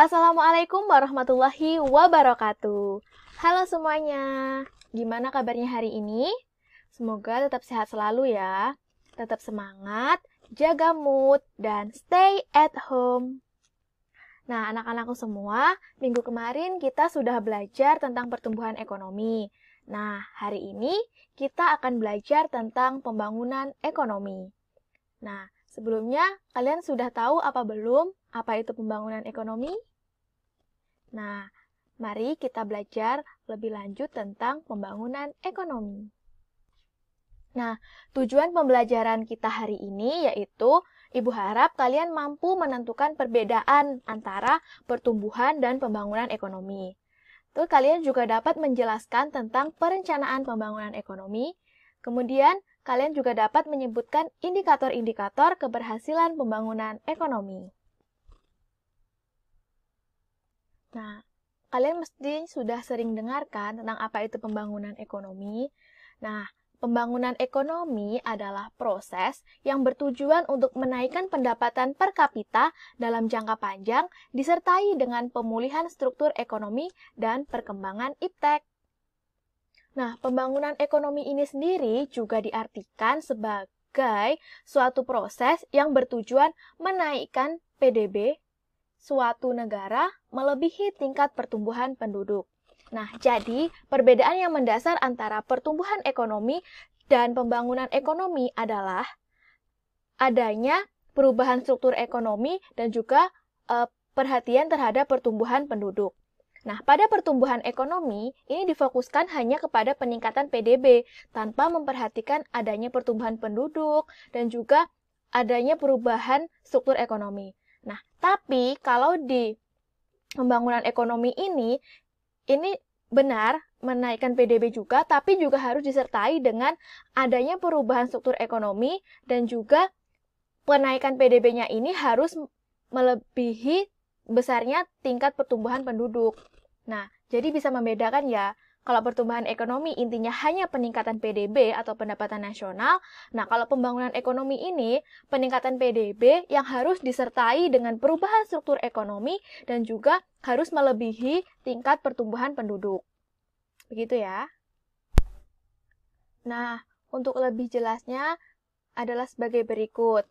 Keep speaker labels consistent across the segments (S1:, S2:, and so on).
S1: Assalamualaikum warahmatullahi wabarakatuh. Halo semuanya, gimana kabarnya hari ini? Semoga tetap sehat selalu ya. Tetap semangat, jaga mood, dan stay at home. Nah, anak-anakku semua, minggu kemarin kita sudah belajar tentang pertumbuhan ekonomi. Nah, hari ini kita akan belajar tentang pembangunan ekonomi. Nah, sebelumnya kalian sudah tahu apa belum? Apa itu pembangunan ekonomi? Nah, mari kita belajar lebih lanjut tentang pembangunan ekonomi. Nah, tujuan pembelajaran kita hari ini yaitu Ibu harap kalian mampu menentukan perbedaan antara pertumbuhan dan pembangunan ekonomi. Terus kalian juga dapat menjelaskan tentang perencanaan pembangunan ekonomi. Kemudian, kalian juga dapat menyebutkan indikator-indikator keberhasilan pembangunan ekonomi. Nah, kalian mesti sudah sering dengarkan tentang apa itu pembangunan ekonomi. Nah, pembangunan ekonomi adalah proses yang bertujuan untuk menaikkan pendapatan per kapita dalam jangka panjang disertai dengan pemulihan struktur ekonomi dan perkembangan iptek. Nah, pembangunan ekonomi ini sendiri juga diartikan sebagai suatu proses yang bertujuan menaikkan PDB suatu negara melebihi tingkat pertumbuhan penduduk. Nah, jadi perbedaan yang mendasar antara pertumbuhan ekonomi dan pembangunan ekonomi adalah adanya perubahan struktur ekonomi dan juga perhatian terhadap pertumbuhan penduduk. Nah, pada pertumbuhan ekonomi, ini difokuskan hanya kepada peningkatan PDB tanpa memperhatikan adanya pertumbuhan penduduk dan juga adanya perubahan struktur ekonomi. Nah, tapi kalau di pembangunan ekonomi ini benar menaikkan PDB juga, tapi juga harus disertai dengan adanya perubahan struktur ekonomi dan juga penaikan PDB-nya ini harus melebihi besarnya tingkat pertumbuhan penduduk. Nah, jadi bisa membedakan ya, kalau pertumbuhan ekonomi intinya hanya peningkatan PDB atau pendapatan nasional, nah kalau pembangunan ekonomi ini peningkatan PDB yang harus disertai dengan perubahan struktur ekonomi dan juga harus melebihi tingkat pertumbuhan penduduk. Begitu ya. Nah, untuk lebih jelasnya adalah sebagai berikut.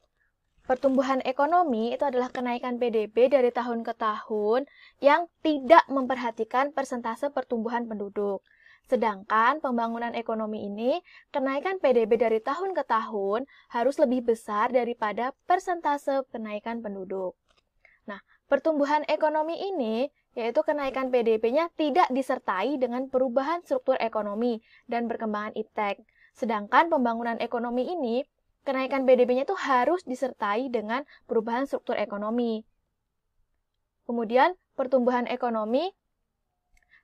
S1: Pertumbuhan ekonomi itu adalah kenaikan PDB dari tahun ke tahun yang tidak memperhatikan persentase pertumbuhan penduduk. Sedangkan pembangunan ekonomi ini, kenaikan PDB dari tahun ke tahun harus lebih besar daripada persentase kenaikan penduduk. Nah, pertumbuhan ekonomi ini, yaitu kenaikan PDB-nya tidak disertai dengan perubahan struktur ekonomi dan perkembangan iptek. Sedangkan pembangunan ekonomi ini, kenaikan PDB-nya itu harus disertai dengan perubahan struktur ekonomi. Kemudian, pertumbuhan ekonomi,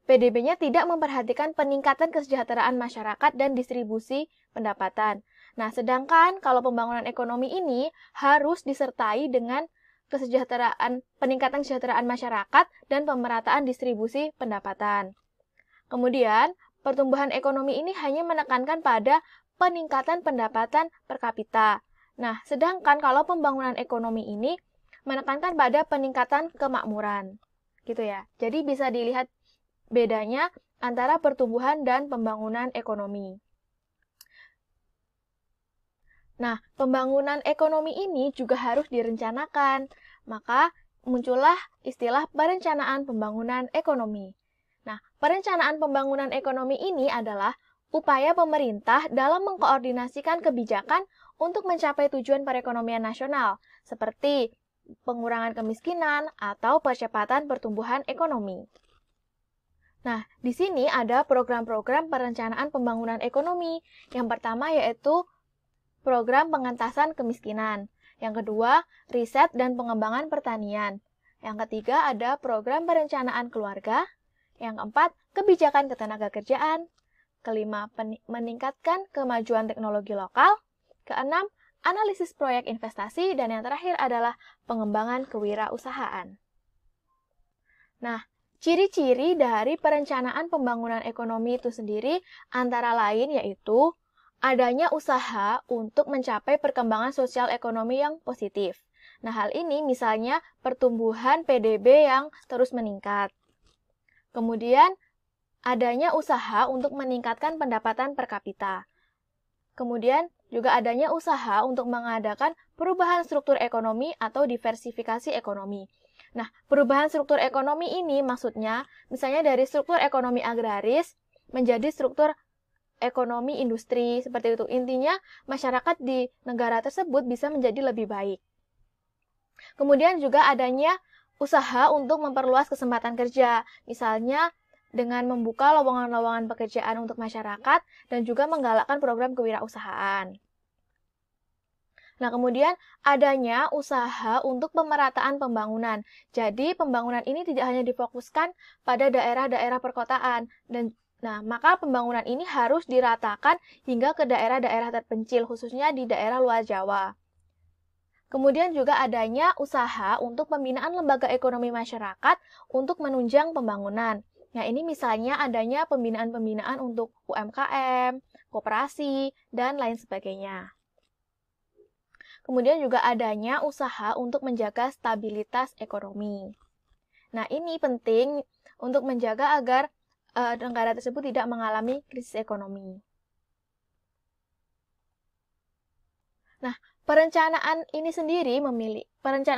S1: PDB-nya tidak memperhatikan peningkatan kesejahteraan masyarakat dan distribusi pendapatan. Nah, sedangkan kalau pembangunan ekonomi ini harus disertai dengan peningkatan kesejahteraan masyarakat dan pemerataan distribusi pendapatan. Kemudian, pertumbuhan ekonomi ini hanya menekankan pada peningkatan pendapatan per kapita. Nah, sedangkan kalau pembangunan ekonomi ini menekankan pada peningkatan kemakmuran. Gitu ya. Jadi bisa dilihat bedanya antara pertumbuhan dan pembangunan ekonomi. Nah, pembangunan ekonomi ini juga harus direncanakan. Maka muncullah istilah perencanaan pembangunan ekonomi. Nah, perencanaan pembangunan ekonomi ini adalah upaya pemerintah dalam mengkoordinasikan kebijakan untuk mencapai tujuan perekonomian nasional, seperti pengurangan kemiskinan atau percepatan pertumbuhan ekonomi. Nah, di sini ada program-program perencanaan pembangunan ekonomi. Yang pertama yaitu program pengentasan kemiskinan. Yang kedua, riset dan pengembangan pertanian. Yang ketiga, ada program perencanaan keluarga. Yang keempat, kebijakan ketenagakerjaan. Kelima, meningkatkan kemajuan teknologi lokal. Keenam, analisis proyek investasi. Dan yang terakhir adalah pengembangan kewirausahaan. Nah, ciri-ciri dari perencanaan pembangunan ekonomi itu sendiri antara lain yaitu adanya usaha untuk mencapai perkembangan sosial ekonomi yang positif. Nah, hal ini misalnya pertumbuhan PDB yang terus meningkat. Kemudian, adanya usaha untuk meningkatkan pendapatan per kapita. Kemudian, juga adanya usaha untuk mengadakan perubahan struktur ekonomi atau diversifikasi ekonomi. Nah, perubahan struktur ekonomi ini maksudnya, misalnya dari struktur ekonomi agraris menjadi struktur ekonomi industri, seperti itu. Intinya, masyarakat di negara tersebut bisa menjadi lebih baik. Kemudian juga adanya usaha untuk memperluas kesempatan kerja, misalnya dengan membuka lowongan-lowongan pekerjaan untuk masyarakat dan juga menggalakkan program kewirausahaan. Nah, kemudian adanya usaha untuk pemerataan pembangunan. Jadi, pembangunan ini tidak hanya difokuskan pada daerah-daerah perkotaan, maka pembangunan ini harus diratakan hingga ke daerah-daerah terpencil, khususnya di daerah luar Jawa. Kemudian juga adanya usaha untuk pembinaan lembaga ekonomi masyarakat untuk menunjang pembangunan. Nah, ini misalnya adanya pembinaan-pembinaan untuk UMKM, koperasi, dan lain sebagainya. Kemudian juga adanya usaha untuk menjaga stabilitas ekonomi. Nah, ini penting untuk menjaga agar negara tersebut tidak mengalami krisis ekonomi. Nah, perencanaan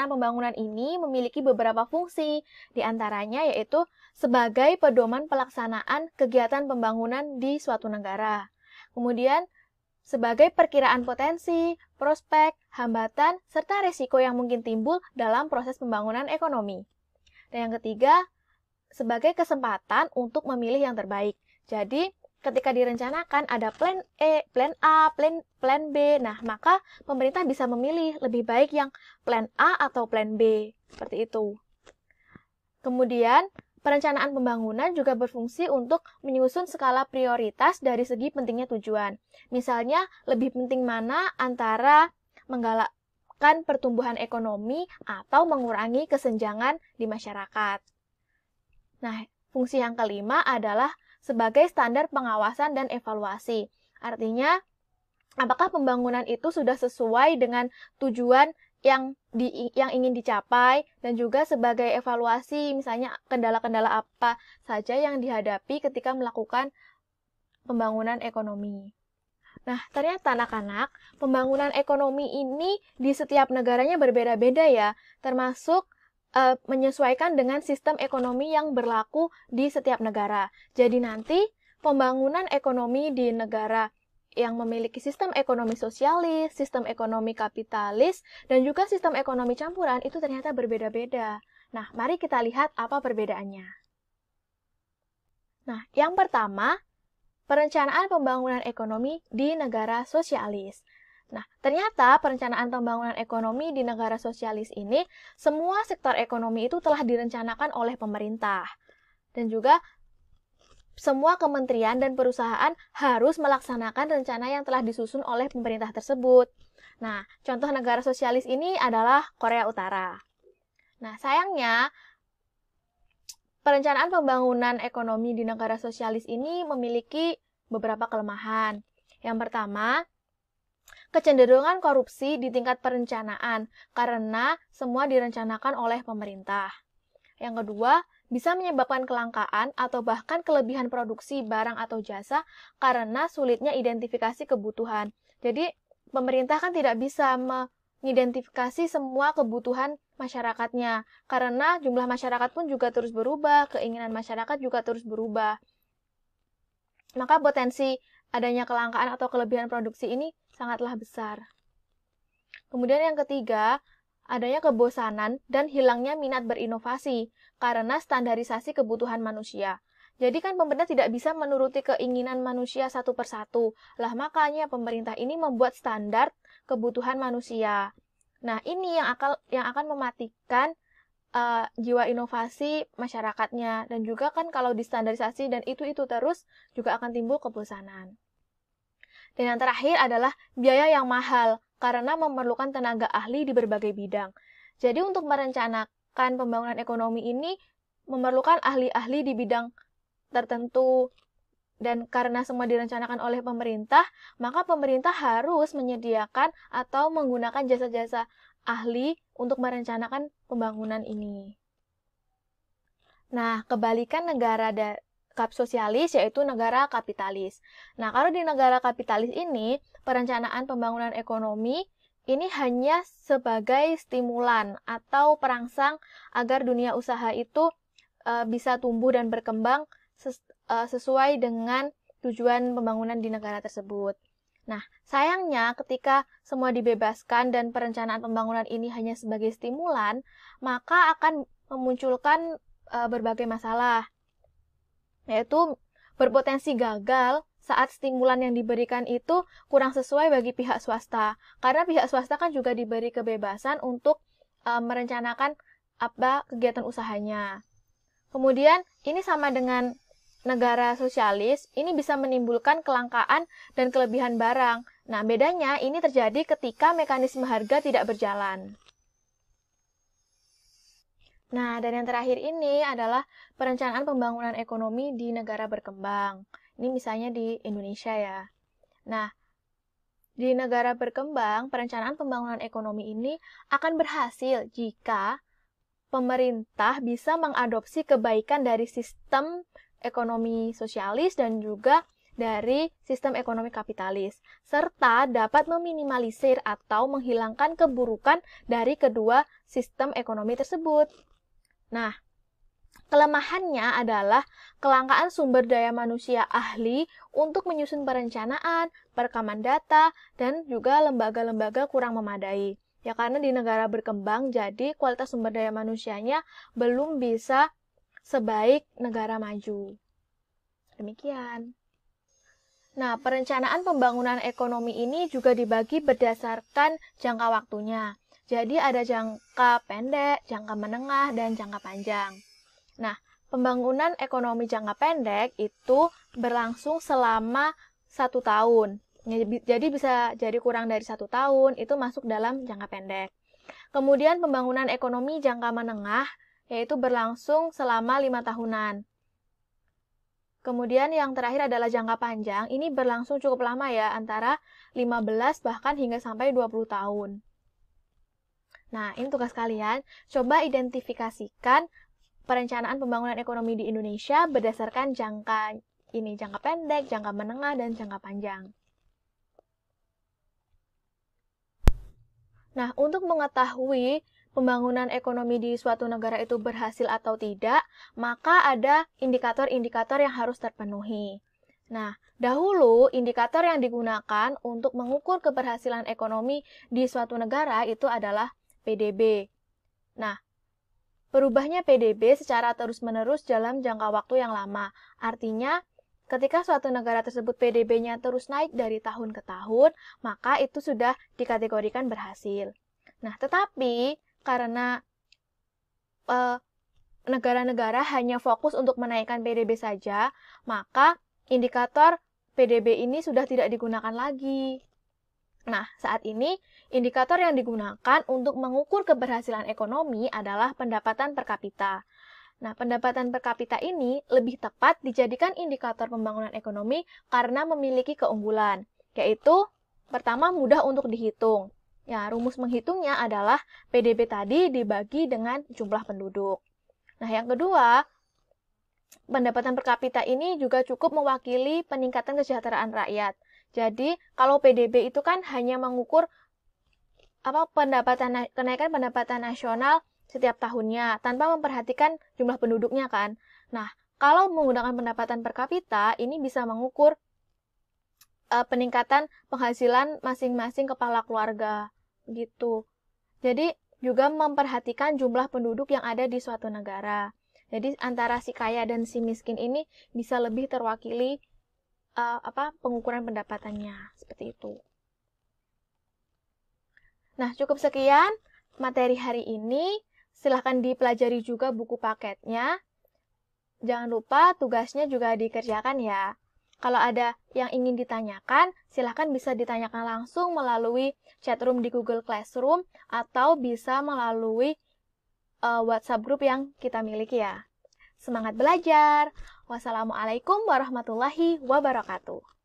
S1: pembangunan ini memiliki beberapa fungsi, di antaranya yaitu sebagai pedoman pelaksanaan kegiatan pembangunan di suatu negara. Kemudian, sebagai perkiraan potensi, prospek, hambatan, serta risiko yang mungkin timbul dalam proses pembangunan ekonomi. Dan yang ketiga, sebagai kesempatan untuk memilih yang terbaik. Jadi, ketika direncanakan ada plan E, plan A, plan B. Nah, maka pemerintah bisa memilih lebih baik yang plan A atau plan B. Seperti itu. Kemudian, perencanaan pembangunan juga berfungsi untuk menyusun skala prioritas dari segi pentingnya tujuan. Misalnya, lebih penting mana antara menggalakkan pertumbuhan ekonomi atau mengurangi kesenjangan di masyarakat. Nah, fungsi yang kelima adalah sebagai standar pengawasan dan evaluasi. Artinya, apakah pembangunan itu sudah sesuai dengan tujuan yang ingin dicapai, dan juga sebagai evaluasi, misalnya kendala-kendala apa saja yang dihadapi ketika melakukan pembangunan ekonomi. Nah, ternyata anak-anak, pembangunan ekonomi ini di setiap negaranya berbeda-beda ya, termasuk menyesuaikan dengan sistem ekonomi yang berlaku di setiap negara. Jadi nanti pembangunan ekonomi di negara yang memiliki sistem ekonomi sosialis, sistem ekonomi kapitalis, dan juga sistem ekonomi campuran itu ternyata berbeda-beda. Nah, mari kita lihat apa perbedaannya. Nah, yang pertama, perencanaan pembangunan ekonomi di negara sosialis. Nah, ternyata perencanaan pembangunan ekonomi di negara sosialis ini, semua sektor ekonomi itu telah direncanakan oleh pemerintah. Dan juga semua kementerian dan perusahaan harus melaksanakan rencana yang telah disusun oleh pemerintah tersebut. Nah, contoh negara sosialis ini adalah Korea Utara. Nah, sayangnya, perencanaan pembangunan ekonomi di negara sosialis ini memiliki beberapa kelemahan. Yang pertama, kecenderungan korupsi di tingkat perencanaan, karena semua direncanakan oleh pemerintah. Yang kedua, bisa menyebabkan kelangkaan atau bahkan kelebihan produksi barang atau jasa karena sulitnya identifikasi kebutuhan. Jadi, pemerintah kan tidak bisa mengidentifikasi semua kebutuhan masyarakatnya, karena jumlah masyarakat pun juga terus berubah, keinginan masyarakat juga terus berubah. Maka potensi adanya kelangkaan atau kelebihan produksi ini sangatlah besar. Kemudian yang ketiga, adanya kebosanan dan hilangnya minat berinovasi karena standarisasi kebutuhan manusia. Jadi kan pemerintah tidak bisa menuruti keinginan manusia satu persatu. Lah makanya pemerintah ini membuat standar kebutuhan manusia. Nah, ini yang akan mematikan jiwa inovasi masyarakatnya. Dan juga kan kalau distandarisasi dan itu terus juga akan timbul kebosanan. Dan yang terakhir adalah biaya yang mahal karena memerlukan tenaga ahli di berbagai bidang. Jadi untuk merencanakan pembangunan ekonomi ini memerlukan ahli-ahli di bidang tertentu. Dan karena semua direncanakan oleh pemerintah, maka pemerintah harus menyediakan atau menggunakan jasa-jasa ahli untuk merencanakan pembangunan ini. Nah, kebalikan negara sosialis yaitu negara kapitalis. Nah, kalau di negara kapitalis ini, perencanaan pembangunan ekonomi ini hanya sebagai stimulan atau perangsang agar dunia usaha itu bisa tumbuh dan berkembang sesuai dengan tujuan pembangunan di negara tersebut. Nah, sayangnya ketika semua dibebaskan dan perencanaan pembangunan ini hanya sebagai stimulan, maka akan memunculkan berbagai masalah, yaitu berpotensi gagal saat stimulan yang diberikan itu kurang sesuai bagi pihak swasta. Karena pihak swasta kan juga diberi kebebasan untuk merencanakan apa kegiatan usahanya. Kemudian, ini sama dengan negara sosialis, ini bisa menimbulkan kelangkaan dan kelebihan barang. Nah, bedanya ini terjadi ketika mekanisme harga tidak berjalan. Nah, dan yang terakhir ini adalah perencanaan pembangunan ekonomi di negara berkembang. Ini misalnya di Indonesia ya. Nah, di negara berkembang, perencanaan pembangunan ekonomi ini akan berhasil jika pemerintah bisa mengadopsi kebaikan dari sistem ekonomi sosialis dan juga dari sistem ekonomi kapitalis, serta dapat meminimalisir atau menghilangkan keburukan dari kedua sistem ekonomi tersebut. Nah, kelemahannya adalah kelangkaan sumber daya manusia ahli untuk menyusun perencanaan, perekaman data, dan juga lembaga-lembaga kurang memadai. Ya karena di negara berkembang, jadi kualitas sumber daya manusianya belum bisa sebaik negara maju. Demikian. Nah, perencanaan pembangunan ekonomi ini juga dibagi berdasarkan jangka waktunya. Jadi ada jangka pendek, jangka menengah, dan jangka panjang. Nah, pembangunan ekonomi jangka pendek itu berlangsung selama 1 tahun. Jadi bisa jadi kurang dari 1 tahun, itu masuk dalam jangka pendek. Kemudian pembangunan ekonomi jangka menengah, yaitu berlangsung selama 5 tahunan. Kemudian yang terakhir adalah jangka panjang, ini berlangsung cukup lama ya, antara 15 bahkan hingga sampai 20 tahun. Nah, ini tugas kalian, coba identifikasikan perencanaan pembangunan ekonomi di Indonesia berdasarkan jangka pendek, jangka menengah, dan jangka panjang. Nah, untuk mengetahui pembangunan ekonomi di suatu negara itu berhasil atau tidak, maka ada indikator-indikator yang harus terpenuhi. Nah, dahulu indikator yang digunakan untuk mengukur keberhasilan ekonomi di suatu negara itu adalah PDB. Nah, berubahnya PDB secara terus-menerus dalam jangka waktu yang lama. Artinya, ketika suatu negara tersebut PDB-nya terus naik dari tahun ke tahun, maka itu sudah dikategorikan berhasil. Nah, tetapi karena negara-negara hanya fokus untuk menaikkan PDB saja, maka indikator PDB ini sudah tidak digunakan lagi. Nah, saat ini indikator yang digunakan untuk mengukur keberhasilan ekonomi adalah pendapatan per kapita. Nah, pendapatan per kapita ini lebih tepat dijadikan indikator pembangunan ekonomi karena memiliki keunggulan, yaitu pertama mudah untuk dihitung. Ya, rumus menghitungnya adalah PDB tadi dibagi dengan jumlah penduduk. Nah, yang kedua, pendapatan per kapita ini juga cukup mewakili peningkatan kesejahteraan rakyat. Jadi, kalau PDB itu kan hanya mengukur kenaikan pendapatan nasional setiap tahunnya tanpa memperhatikan jumlah penduduknya kan. Nah, kalau menggunakan pendapatan per kapita, ini bisa mengukur peningkatan penghasilan masing-masing kepala keluarga gitu. Jadi, juga memperhatikan jumlah penduduk yang ada di suatu negara. Jadi, antara si kaya dan si miskin ini bisa lebih terwakili pengukuran pendapatannya seperti itu. Nah, cukup sekian materi hari ini. Silahkan dipelajari juga buku paketnya. Jangan lupa tugasnya juga dikerjakan ya. Kalau ada yang ingin ditanyakan, silahkan bisa ditanyakan langsung melalui chatroom di Google Classroom atau bisa melalui WhatsApp group yang kita miliki ya. Semangat belajar! Wassalamualaikum warahmatullahi wabarakatuh.